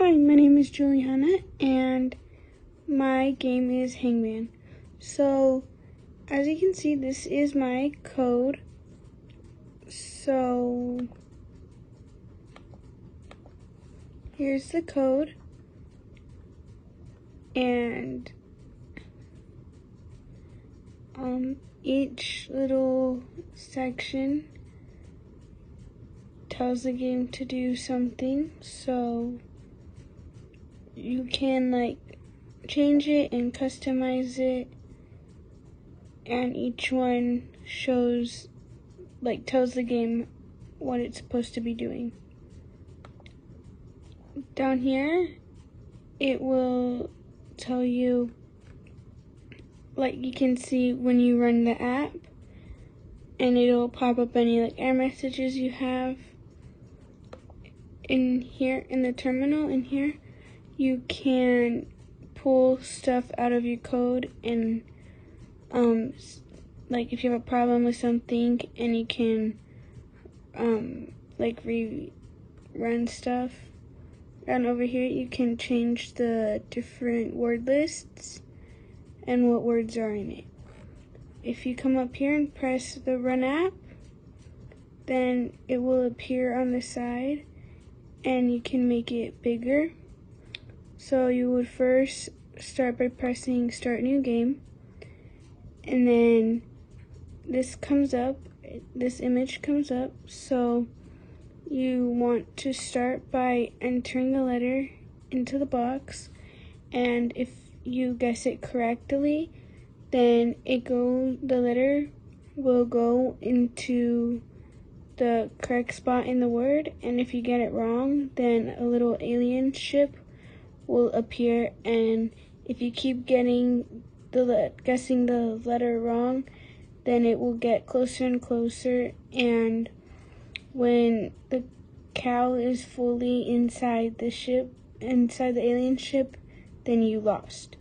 Hi, my name is Julianna, and my game is Hangman. So, as you can see, this is my code. So, here's the code, and each little section tells the game to do something, so you can change it and customize it, and each one shows tells the game what it's supposed to be doing. Down here it will tell you, you can see when you run the app, and it'll pop up any error messages you have. In here, in the terminal in here, you can pull stuff out of your code, and if you have a problem with something, and you can rerun stuff. And over here you can change the different word lists and what words are in it. If you come up here and press the run app, then it will appear on the side, and you can make it bigger. So you would first start by pressing start new game, and then this comes up, this image comes up. So you want to start by entering the letter into the box, and if you guess it correctly, then the letter will go into the correct spot in the word, and if you get it wrong, then a little alien ship will appear, and if you keep guessing the letter wrong, then it will get closer and closer, and when the cow is fully inside the alien ship, then you lost.